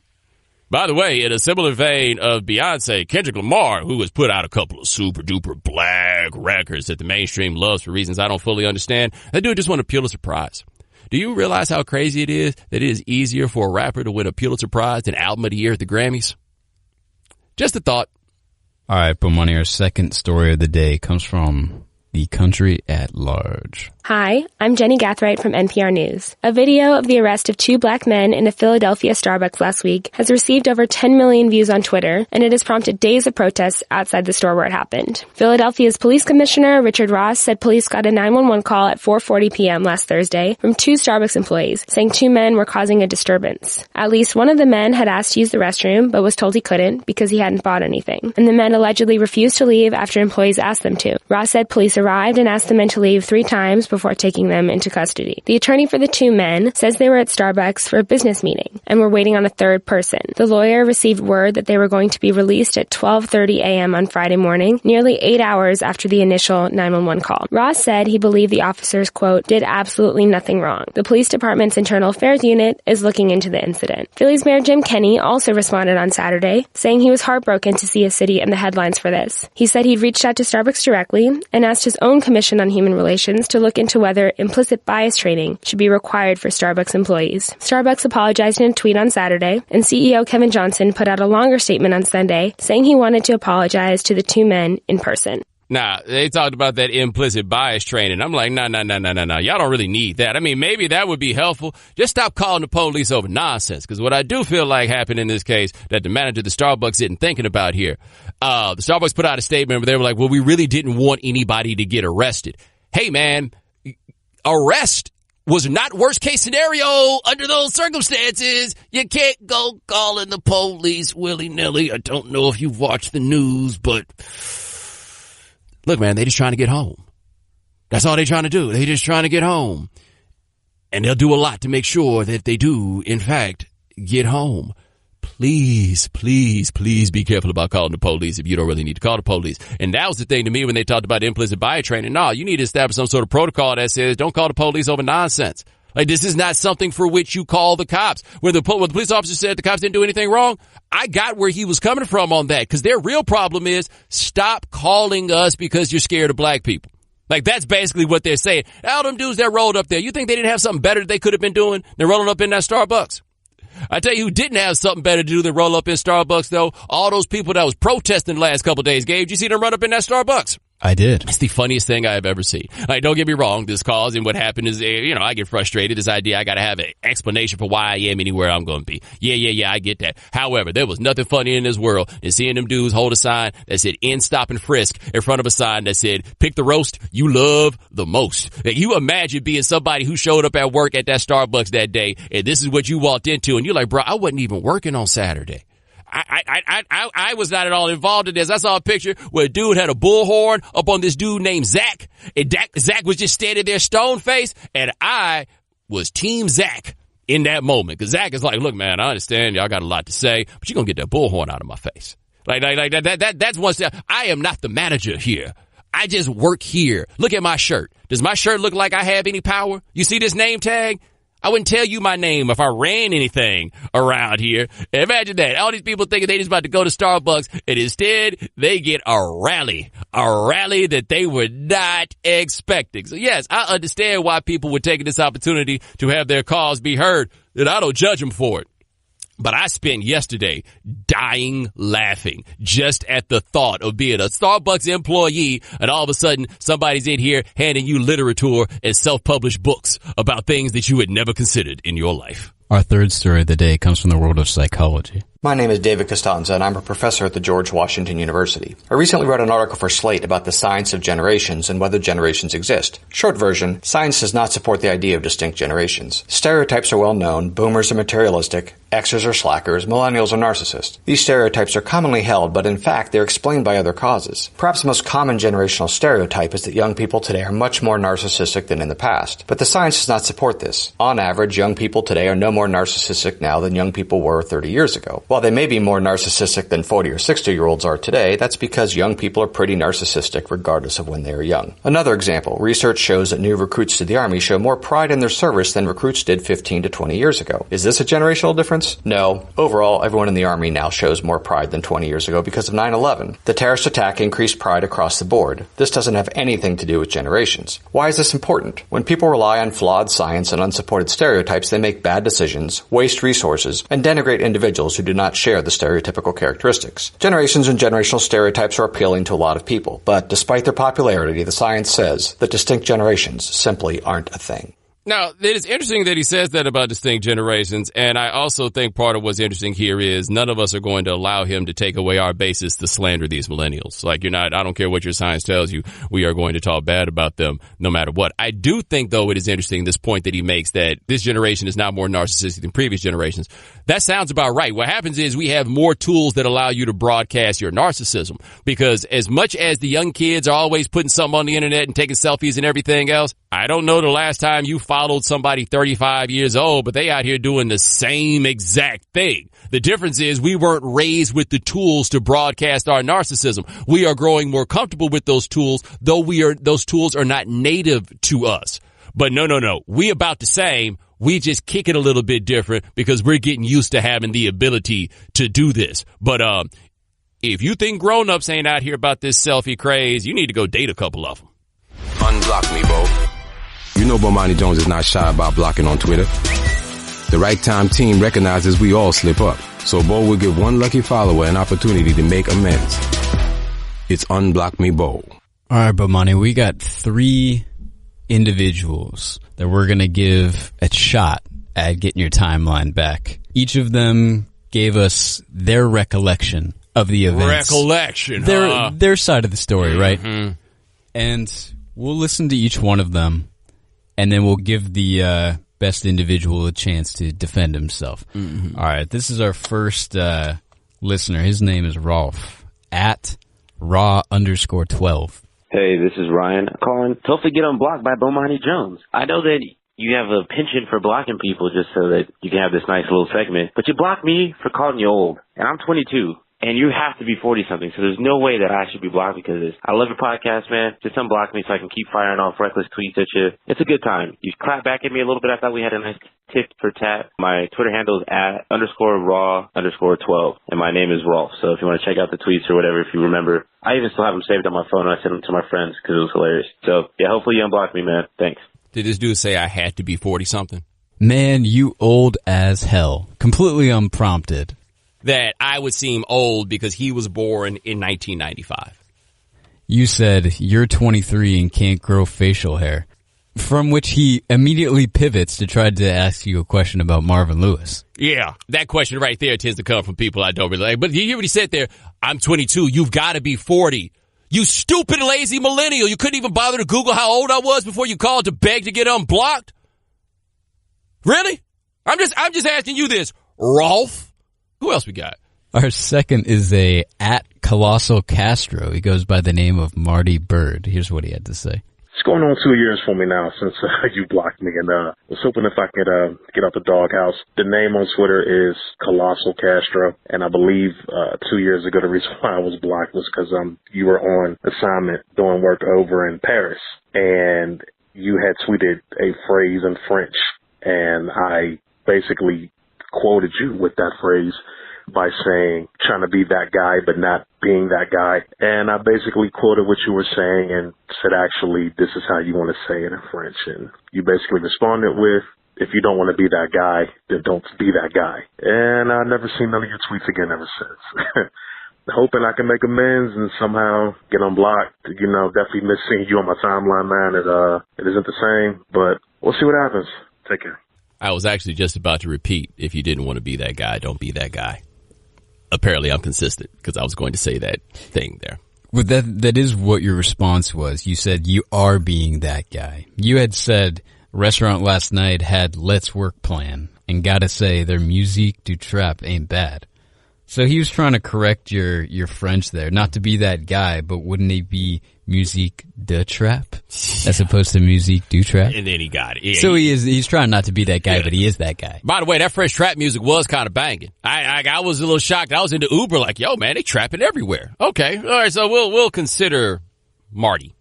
By the way, in a similar vein of Beyonce, Kendrick Lamar, who has put out a couple of super duper black records that the mainstream loves for reasons I don't fully understand, that dude just won a Pulitzer Prize. Do you realize how crazy it is that it is easier for a rapper to win a Pulitzer Prize than Album of the Year at the Grammys? Just a thought. All right, Bomani, our second story of the day comes from the country at large. Hi, I'm Jenny Gathright from NPR News. A video of the arrest of two black men in a Philadelphia Starbucks last week has received over 10 million views on Twitter, and it has prompted days of protests outside the store where it happened. Philadelphia's police commissioner, Richard Ross, said police got a 911 call at 4:40 p.m. last Thursday from two Starbucks employees, saying two men were causing a disturbance. At least one of the men had asked to use the restroom, but was told he couldn't because he hadn't bought anything. And the men allegedly refused to leave after employees asked them to. Ross said police arrived and asked the men to leave 3 times before taking them into custody. The attorney for the two men says they were at Starbucks for a business meeting and were waiting on a third person. The lawyer received word that they were going to be released at 12:30 a.m. on Friday morning, nearly 8 hours after the initial 911 call. Ross said he believed the officers, quote, did absolutely nothing wrong. The police department's internal affairs unit is looking into the incident. Philly's Mayor Jim Kenney also responded on Saturday, saying he was heartbroken to see his city in the headlines for this. He said he'd reached out to Starbucks directly and asked his own Commission on Human Relations to look into whether implicit bias training should be required for Starbucks employees. Starbucks apologized in a tweet on Saturday, and CEO Kevin Johnson put out a longer statement on Sunday saying he wanted to apologize to the two men in person. Nah, they talked about that implicit bias training. I'm like, no. Y'all don't really need that. I mean, maybe that would be helpful. Just stop calling the police over nonsense. Because what I do feel like happened in this case that the manager of the Starbucks isn't thinking about here. The Starbucks put out a statement where they were like, well, we really didn't want anybody to get arrested. Hey, man, arrest was not worst case scenario under those circumstances. You can't go calling the police willy-nilly. I don't know if you've watched the news, but look, man, they just trying to get home. That's all they trying to do. They just trying to get home. And they'll do a lot to make sure that they do, in fact, get home. Please, please, please be careful about calling the police if you don't really need to call the police. And that was the thing to me when they talked about implicit bias training. No, you need to establish some sort of protocol that says don't call the police over nonsense. Like, this is not something for which you call the cops. When the police officer said the cops didn't do anything wrong, I got where he was coming from on that, because their real problem is stop calling us because you're scared of black people. Like, that's basically what they're saying. All them dudes that rolled up there, you think they didn't have something better that they could have been doing than rolling up in that Starbucks? I tell you who didn't have something better to do than roll up in Starbucks, though. All those people that was protesting the last couple of days. Gabe, did you see them run up in that Starbucks? I did. It's the funniest thing I have ever seen. Like, don't get me wrong, this cause and what happened is, I get frustrated. This idea I got to have an explanation for why I am anywhere I'm going to be. Yeah, I get that. However, there was nothing funny in this world than seeing them dudes hold a sign that said "End, Stop, and Frisk" in front of a sign that said "Pick the roast you love the most." Like, you imagine being somebody who showed up at work at that Starbucks that day, and this is what you walked into, and you're like, bro, I wasn't even working on Saturday. I was not at all involved in this. I saw a picture where a dude had a bullhorn up on this dude named Zach, and Zach was just standing there stone faced, and I was Team Zach in that moment, because Zach is like, look, man, I understand y'all got a lot to say, but you're gonna get that bullhorn out of my face. Like that's one step. I am not the manager here. I just work here. Look at my shirt. Does my shirt look like I have any power? You see this name tag? I wouldn't tell you my name if I ran anything around here. Imagine that. All these people thinking they just about to go to Starbucks, and instead they get a rally that they were not expecting. So yes, I understand why people were taking this opportunity to have their cause be heard, and I don't judge them for it. But I spent yesterday dying laughing just at the thought of being a Starbucks employee, and all of a sudden somebody's in here handing you literature and self-published books about things that you had never considered in your life. Our third story of the day comes from the world of psychology. My name is David Costanza, and I'm a professor at the George Washington University. I recently wrote an article for Slate about the science of generations and whether generations exist. Short version, science does not support the idea of distinct generations. Stereotypes are well known. Boomers are materialistic. Xers are slackers. Millennials are narcissists. These stereotypes are commonly held, but in fact, they're explained by other causes. Perhaps the most common generational stereotype is that young people today are much more narcissistic than in the past. But the science does not support this. On average, young people today are no more narcissistic now than young people were 30 years ago. While they may be more narcissistic than 40 or 60-year-olds are today, that's because young people are pretty narcissistic regardless of when they are young. Another example, research shows that new recruits to the Army show more pride in their service than recruits did 15 to 20 years ago. Is this a generational difference? No. Overall, everyone in the Army now shows more pride than 20 years ago because of 9/11. The terrorist attack increased pride across the board. This doesn't have anything to do with generations. Why is this important? When people rely on flawed science and unsupported stereotypes, they make bad decisions, waste resources, and denigrate individuals who do not share the stereotypical characteristics. Generations and generational stereotypes are appealing to a lot of people, but despite their popularity, the science says that distinct generations simply aren't a thing. Now, it is interesting that he says that about distinct generations, and I also think part of what's interesting here is none of us are going to allow him to take away our basis to slander these millennials. Like, I don't care what your science tells you, we are going to talk bad about them no matter what. I do think, though, it is interesting, this point that he makes, that this generation is now more narcissistic than previous generations. That sounds about right. What happens is we have more tools that allow you to broadcast your narcissism, because as much as the young kids are always putting something on the internet and taking selfies and everything else, I don't know the last time you followed somebody 35 years old, but they out here doing the same exact thing. The difference is we weren't raised with the tools to broadcast our narcissism. We are growing more comfortable with those tools, though those tools are not native to us. But no. We about the same. We just kick it a little bit different because we're getting used to having the ability to do this. But if you think grown-ups ain't out here about this selfie craze, you need to go date a couple of them. Unblock me, Bo. You know Bomani Jones is not shy about blocking on Twitter. The Right Time team recognizes we all slip up, so Bo will give one lucky follower an opportunity to make amends. It's Unblock Me, Bo. All right, Bomani, we got 3 individuals that we're going to give a shot at getting your timeline back. Each of them gave us their recollection of the events. Their side of the story, right? Mm-hmm. And we'll listen to each one of them, and then we'll give the best individual a chance to defend himself. Mm-hmm. All right, this is our first listener. His name is Rolf, at raw_12. Hey, this is Ryan calling. Hopefully get unblocked by Bomani Jones. I know that you have a penchant for blocking people just so that you can have this nice little segment. But you blocked me for calling you old, and I'm 22. And you have to be 40-something, so there's no way that I should be blocked because of this. I love your podcast, man. Just unblock me so I can keep firing off reckless tweets at you. It's a good time. You clap back at me a little bit. I thought we had a nice tit for tat. My Twitter handle is @_raw_12, and my name is Rolf. So if you want to check out the tweets or whatever, if you remember, I even still have them saved on my phone, and I sent them to my friends because it was hilarious. So, yeah, hopefully you unblock me, man. Thanks. Did this dude say I had to be 40-something? Man, you old as hell. Completely unprompted. That I would seem old because he was born in 1995. You said you're 23 and can't grow facial hair, from which he immediately pivots to try to ask you a question about Marvin Lewis. Yeah, that question right there tends to come from people I don't really like. But you hear what he said there? I'm 22. You've got to be 40. You stupid, lazy millennial. You couldn't even bother to Google how old I was before you called to beg to get unblocked? Really? I'm just asking you this, Rolf. Who else we got? Our second is a @Colossal Castro. He goes by the name of Marty Bird. Here's what he had to say. It's going on 2 years for me now since you blocked me, and I was hoping if I could get out the doghouse. The name on Twitter is Colossal Castro, and I believe 2 years ago the reason why I was blocked was because you were on assignment doing work over in Paris, and you had tweeted a phrase in French, and I basically quoted you with that phrase by saying trying to be that guy but not being that guy. And I basically quoted what you were saying and said, actually, this is how you want to say it in French. And you basically responded with, if you don't want to be that guy, then don't be that guy. And I've never seen none of your tweets again ever since. Hoping I can make amends and somehow get unblocked. You know, definitely miss seeing you on my timeline, man. It isn't the same, but we'll see what happens. Take care. I was actually just about to repeat, if you didn't want to be that guy, don't be that guy. Apparently I'm consistent because I was going to say that thing there. Well, that is what your response was. You said you are being that guy. You had said restaurant last night had Let's Work plan, and gotta say their musique du trap ain't bad. So he was trying to correct your French there, not to be that guy, but wouldn't it be musique de trap as opposed to musique du trap? And then he got it. Yeah, so he's trying not to be that guy, but he is that guy. By the way, that French trap music was kind of banging. I was a little shocked. I was into Uber like, yo, man, they trapping everywhere. Okay, all right, so we'll consider Marty.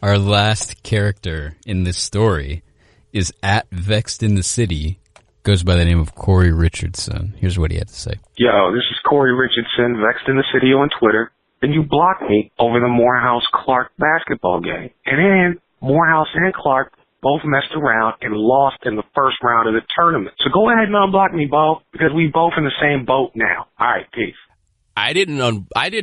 Our last character in this story is @VexedInTheCity. Goes by the name of Corey Richardson. Here's what he had to say. Yo, this is Corey Richardson, Vexed in the City on Twitter. And you blocked me over the Morehouse-Clark basketball game. And then Morehouse and Clark both messed around and lost in the first round of the tournament. So go ahead and unblock me, Bo, because we both in the same boat now. All right, peace. I did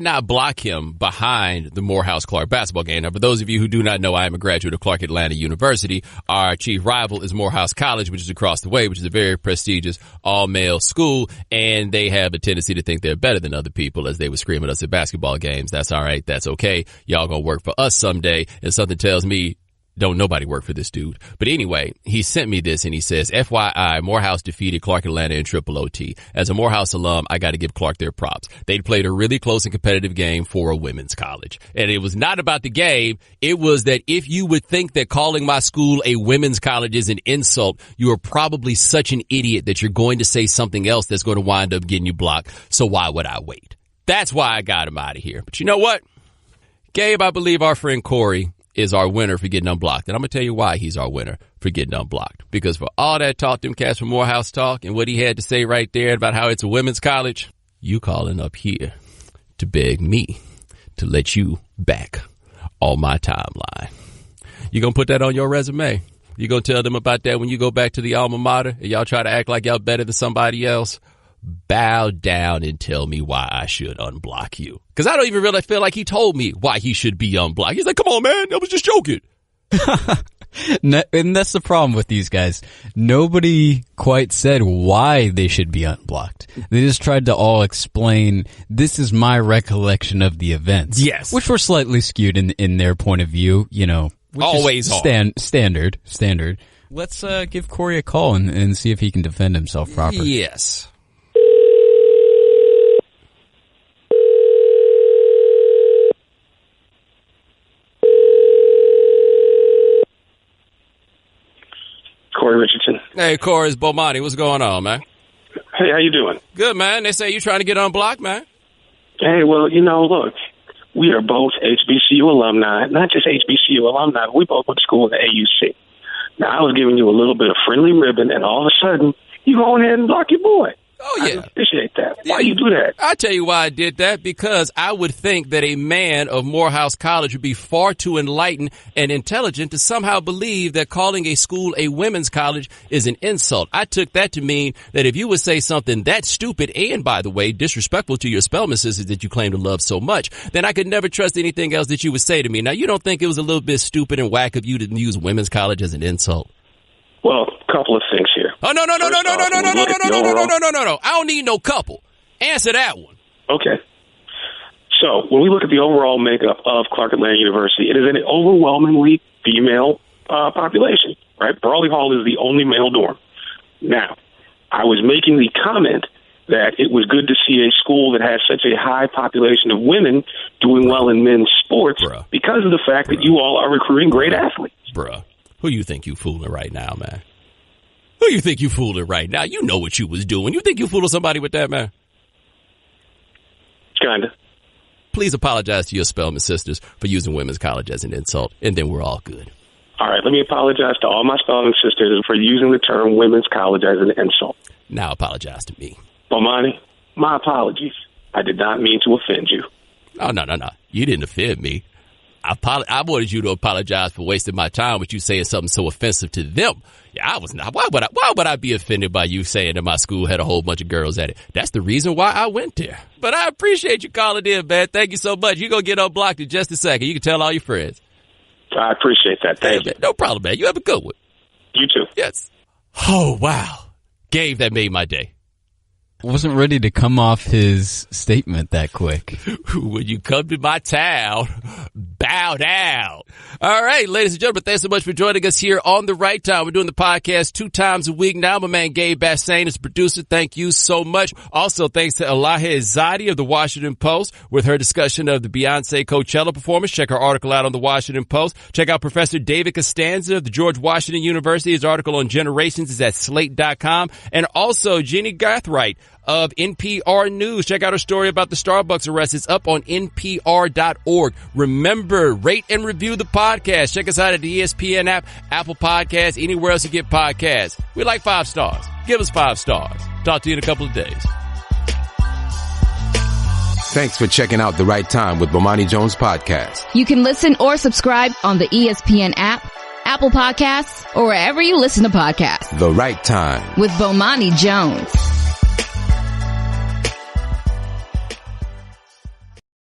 not block him behind the Morehouse-Clark basketball game. Now, for those of you who do not know, I am a graduate of Clark Atlanta University. Our chief rival is Morehouse College, which is across the way, which is a very prestigious all-male school, and they have a tendency to think they're better than other people as they would scream at us at basketball games. That's all right. That's okay. Y'all gonna work for us someday, and something tells me don't nobody work for this dude. But anyway, he sent me this and he says, FYI, Morehouse defeated Clark Atlanta in triple OT. As a Morehouse alum, I got to give Clark their props. They played a really close and competitive game for a women's college. And it was not about the game. It was that if you would think that calling my school a women's college is an insult, you are probably such an idiot that you're going to say something else that's going to wind up getting you blocked. So why would I wait? That's why I got him out of here. But you know what? Gabe, I believe our friend Corey is our winner for getting unblocked. And I'm going to tell you why he's our winner for getting unblocked. Because for all that talk, them cats from Morehouse talk, and what he had to say right there about how it's a women's college, you calling up here to beg me to let you back on my timeline. You going to put that on your resume? You going to tell them about that when you go back to the alma mater and y'all try to act like y'all better than somebody else? Bow down and tell me why I should unblock you. Because I don't even really feel like he told me why he should be unblocked. He's like, come on, man, I was just joking. And that's the problem with these guys. Nobody quite said why they should be unblocked. They just tried to all explain, this is my recollection of the events. Yes. Which were slightly skewed in their point of view, you know. Always standard. Let's give Corey a call and see if he can defend himself properly. Yes. Hey, Corey, it's Bomani. What's going on, man? Hey, how you doing? Good, man. They say you trying to get unblocked, man. Hey, well, look, we are both HBCU alumni, not just HBCU alumni, but we both went to school at the AUC. Now, I was giving you a little bit of friendly ribbon, and all of a sudden, you go ahead and block your boy. Oh, yeah. I appreciate that. Why you do that? I'll tell you why I did that, because I would think that a man of Morehouse College would be far too enlightened and intelligent to somehow believe that calling a school a women's college is an insult. I took that to mean that if you would say something that stupid and, by the way, disrespectful to your Spelman sisters that you claim to love so much, then I could never trust anything else that you would say to me. Now, you don't think it was a little bit stupid and whack of you to use women's college as an insult? Well, a couple of things here. Oh, no. I don't need no couple. Answer that one. Okay. So when we look at the overall makeup of Clark Atlanta University, it is an overwhelmingly female population, right? Brawley Hall is the only male dorm. Now, I was making the comment that it was good to see a school that has such a high population of women doing well in men's sports because of the fact that you all are recruiting great athletes. Bruh. Who you think you fooling right now, man? Who you think you fooling right now? You know what you was doing. You think you fooling somebody with that, man? Kinda. Please apologize to your Spelman sisters for using women's college as an insult, and then we're all good. All right, let me apologize to all my Spelman sisters for using the term women's college as an insult. Now apologize to me. Bomani, my apologies. I did not mean to offend you. Oh, no. You didn't offend me. I wanted you to apologize for wasting my time with you saying something so offensive to them. Yeah, I was not. Why would I be offended by you saying that my school had a whole bunch of girls at it? That's the reason why I went there. But I appreciate you calling in, man. Thank you so much. You're going to get unblocked in just a second. You can tell all your friends. I appreciate that. Thank you. No problem, man. You have a good one. You too. Yes. Oh, wow. Gabe, that made my day. Wasn't ready to come off his statement that quick. When you come to my town, bow down. All right, ladies and gentlemen, thanks so much for joining us here on The Right Time. We're doing the podcast 2 times a week now. My man Gabe Bassane is the producer. Thank you so much. Also, thanks to Elahe Izadi of The Washington Post with her discussion of the Beyonce Coachella performance. Check her article out on The Washington Post. Check out Professor David Costanza of the George Washington University. His article on generations is at slate.com. And also, Jeannie Gathright of NPR News. Check out her story about the Starbucks arrest. It's up on NPR.org. Remember, rate and review the podcast. Check us out at the ESPN app, Apple Podcasts, anywhere else you get podcasts. We like 5 stars. Give us 5 stars. Talk to you in a couple of days. Thanks for checking out The Right Time with Bomani Jones podcast. You can listen or subscribe on the ESPN app, Apple Podcasts, or wherever you listen to podcasts. The Right Time with Bomani Jones.